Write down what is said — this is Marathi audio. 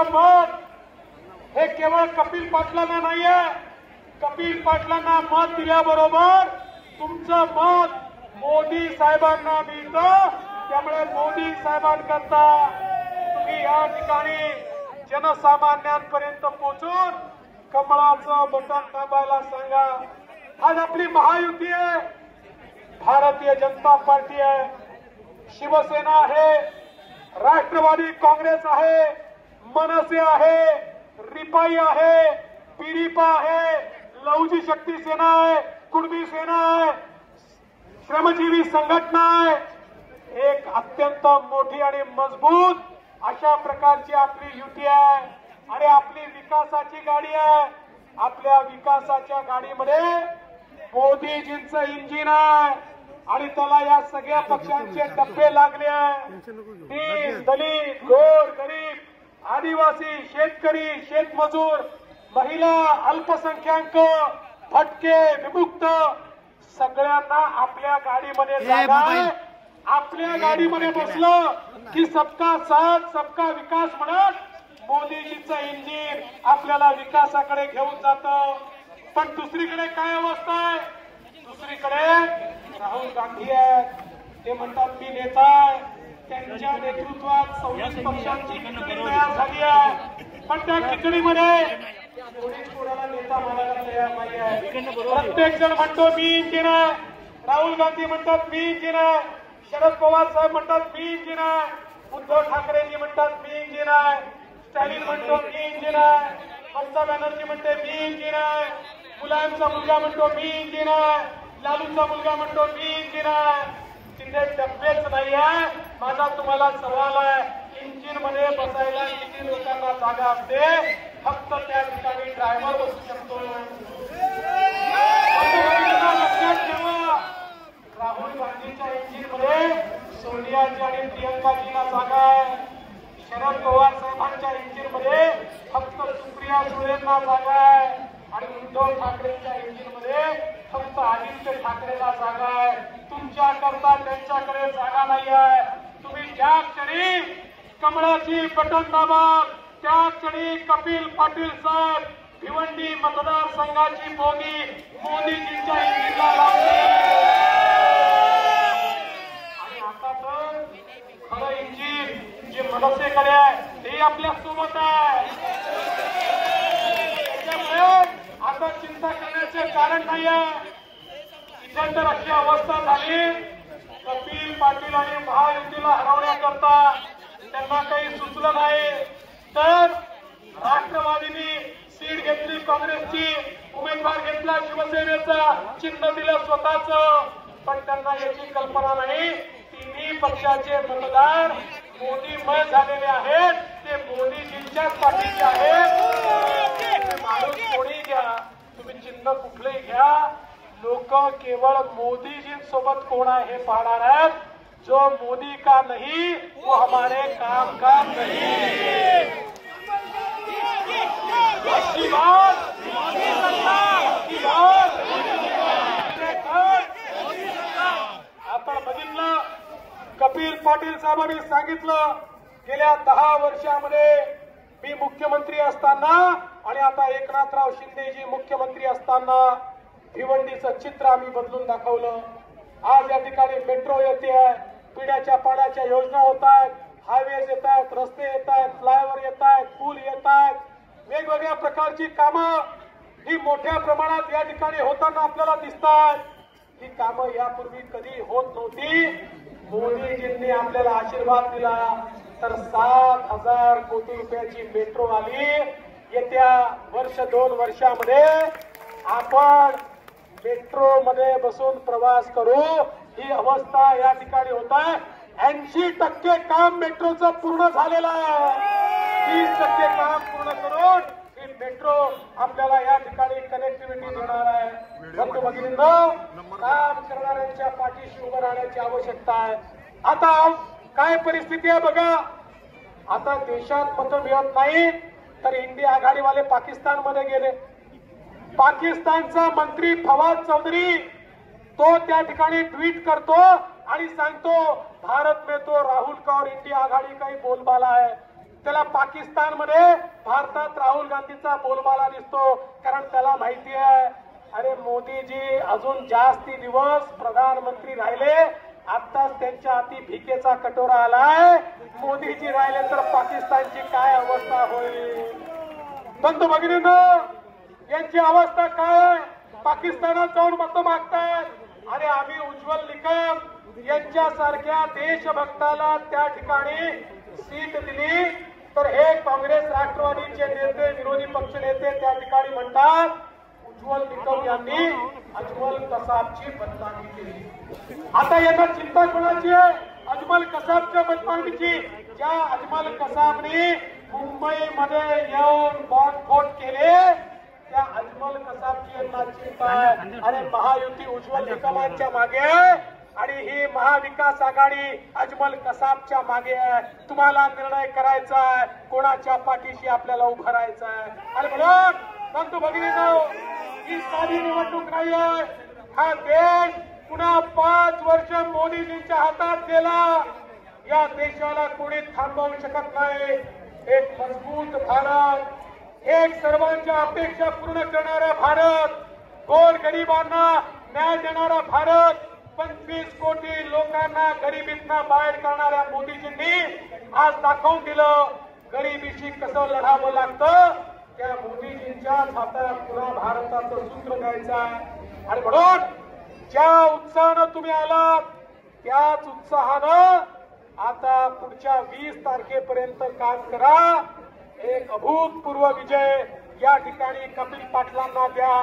तुमचं मत हे केवळ कपिल पाटलांना नाहीये, कपिल पाटलांना मत दिल्याबरोबर तुमचं मत मोदी साहेबांना मिळतं. त्यामुळे मोदी साहेबांकरता तुम्ही या ठिकाणी जनसामान्यांपर्यंत पोहोचून कमळाचं बटन दाबायला सांगा. आज आपली महायुती आहे, भारतीय जनता पार्टी आहे, शिवसेना आहे, राष्ट्रवादी काँग्रेस आहे, मनसे आहे, रिपाई आहे, पीडीपा आहे, लहुजी शक्ती सेना आहे, कुणबी सेना आहे, श्रमजीवी संघटना आहे. एक अत्यंत मोठी आणि मजबूत अशा प्रकारची आपली युती आहे आणि आपली विकासाची गाडी आहे. आपल्या विकासाच्या गाडीमध्ये मोदीजींचं इंजिन आहे आणि त्याला या सगळ्या पक्षांचे डब्बे लागले आहे. दीन दलित गोर गरीब आदिवासी शेतकरी शेतमजूर महिला अल्पसंख्याक भटके विमुक्त सगळ्यांना आपल्या गाडीमध्ये जागा आहे. आपल्या गाडीमध्ये बसलं की सबका साथ सबका विकास म्हणत मोदीजीचं इंजिन आपल्याला विकासाकडे घेऊन जातं. पण दुसरीकडे काय अवस्था आहे? दुसरीकडे राहुल गांधी आहेत, ते म्हणतात मी नेता आहे, त्यांच्या नेतृत्वात 26 पक्षांची खिचडी तयार झाली आहे. पण त्या खिचडीमध्ये कोणाला नेता म्हणायला तयार नाही आहे. प्रत्येक जण म्हणतो मी इंजिन आहे. राहुल गांधी म्हणतात मी इंजिन आहे, शरद पवार साहेब म्हणतात मी इंजिन आहे, उद्धव ठाकरेजी म्हणतात मी इंजिन आहे, स्टॅलिन म्हणतो मी इंजिन आहे, ममता बॅनर्जी म्हणते मी इंजिन आहे, मुलायमचा मुलगा म्हणतो मी इंजिन आहे, लालूचा मुलगा म्हणतो मी इंजिन आहे. तिथे डब्बेच नाही आहे. माझा तुम्हाला सवाल आहे, इंजिन मध्ये बसायला किती लोकांना जागा असते? फक्त त्या ठिकाणी ड्रायव्हर बसू शकतो. लक्षात ठेवा, राहुल गांधीच्या इंजिन मध्ये सोनियाजी आणि प्रियंकाजीला जागा आहे. शरद पवार साहेबांच्या इंजिन मध्ये फक्त सुप्रिया सुळेंना जागा आहे आणि उद्धव ठाकरेंच्या इंजिन मध्ये फक्त आदित्य ठाकरेला जागा आहे. तुमच्याकरता त्यांच्याकडे जागा नाही आहे. तुम्ही ज्या क्षणी कमळाची बटन दाबाल त्या क्षणी कपिल पाटील साहेब भिवंडी मतदारसंघाची बोगी मोदीजींच्या इंजिनला लावली. आणि आता तर खरं इंजिन जे मनसेकडे आहे ते आपल्या सोबत आहे. त्यामुळे आता चिंता करण्याचे कारण नाही आहे. इथे तर अशी अवस्था झाली, कपिल पाटील आणि महायुतीला हरवण्याकरता त्यांना काही सुचलं नाही तर राष्ट्रवादीने सीट घेतली, काँग्रेसची उमेदवार घेतला, शिवसेनेचा चिन्ह दिलं स्वतःच. पण त्यांना याची कल्पना नाही तिन्ही पक्षाचे मतदार मोदीमय झालेले आहेत, ते मोदीजींच्याच पाठीचे आहेत. माणूस कोणी घ्या, तुम्ही चिन्ह कुठलंही घ्या, लोक केवळ मोदीजींसोबत कोण आहे हे पाहणार आहेत. जो मोदी का नहीं वो हमारे काम का नहीं. अच्छी बात आपण बघितलं, कपिल पाटील साहेबांनी सांगितलं गेल्या 10 वर्षामध्ये मी मुख्यमंत्री असताना आणि आता एकनाथराव शिंदेजी मुख्यमंत्री असताना भिवंडीचं चित्र आम्ही बदलून दाखवलं. आज या ठिकाणी मेट्रो येते आहे, पिण्याच्या पाण्याच्या योजना होत आहेत, हायवेज येत आहेत, रस्ते येत आहेत, फ्लायओव्हर येत आहेत, पूल येत आहेत, वेगवेगळ्या प्रकारची कामं ही मोठ्या प्रमाणात या ठिकाणी होताना आपल्याला दिसतात. ही कामं यापूर्वी कधी होत नव्हती. मोदीजींनी आपल्याला आशीर्वाद दिला तर 7,000 कोटी रुपयाची मेट्रो आली. येत्या वर्ष 2 वर्षामध्ये आपण मेट्रो मध्ये बसून प्रवास करू. ही अवस्था या ठिकाणी होत आहे. 80% काम मेट्रोचं पूर्ण झालेलं आहे. 30% काम पूर्ण करून ही मेट्रो आपल्याला या ठिकाणी कनेक्टिव्हिटी देणार आहे. बंधू भगिनींनो, काम करणाऱ्यांच्या पाठीशी उभं राहण्याची आवश्यकता आहे. आता काय परिस्थिती आहे बघा. आता देशात मतं मिळत नाही तर इंडिया आघाडीवाले पाकिस्तानमध्ये गेले. पाकिस्तानचा मंत्री फवाद चौधरी तो त्या ठिकाणी ट्वीट करतो आणि सांगतो भारत में तो राहुल का और इंडिया आघाड़ी का ही बोलबाला है. त्याला पाकिस्तानमध्ये भारतात राहुल गांधीचा बोलबाला दिसतो, कारण त्याला माहिती आहे अरे मोदीजी अजून जास्ती दिवस प्रधानमंत्री राहिले, आताच त्यांच्या हाती भिकेचा कटोरा आलाय, मोदीजी राहिले तर पाकिस्तानची काय अवस्था होईल. बंधू भगिनींनो, यांची अवस्था काय, पाकिस्तानात जाऊन मतं मागतायत. अरे आम्ही उज्ज्वल निकम यांच्यासारख्या देशभक्ताला त्या ठिकाणी सीट दिली तर हे काँग्रेस राष्ट्रवादीचे नेते, विरोधी पक्ष नेते त्या ठिकाणी म्हणतात उज्ज्वल निकम यांनी अजमल कसाबची बदनामी केली. आता यांना चिंता कोणाची आहे, अजमल कसाबच्या बदनामीची. ज्या अजमल कसाबने मुंबईमध्ये येऊन बॉम्बस्फोट केले त्या अजमल कसाबची यांना चिंता आहे. अरे महायुती उज्ज्वल निकमांच्या मागे आहे आणि ही महाविकास आघाडी अजमल कसाबच्या मागे आहे. तुम्हाला निर्णय करायचा आहे कोणाच्या पाठीशी आपल्याला उभं राहायचं आहे. आणि म्हणून बंधू भगिनींनो, ही साधी निवडणूक नाही आहे. हा देश पुन्हा 5 वर्ष मोदीजींच्या हातात गेला. या देशाला कोणी थांबवू शकत नाही. एक मजबूत भारत, एक सर्वांच्या अपेक्षा पूर्ण करणारा भारत, गोरगरिबांना न्याय देणारा भारत, 25 कोटी लोकांना गरिबीतनं बाहेर करणाऱ्या मोदीजींनी आज दाखवून दिलं गरिबीशी कसं लढावं लागतं. त्या मोदीजींच्याच हातात पुन्हा भारताचं सूत्र द्यायचं आहे. आणि म्हणून ज्या उत्साहानं तुम्ही आलात त्याच उत्साहानं आता पुढच्या 20 तारखेपर्यंत काम करा. एक अभूतपूर्व विजय या ठिकाणी कपिल पाटलांना द्या.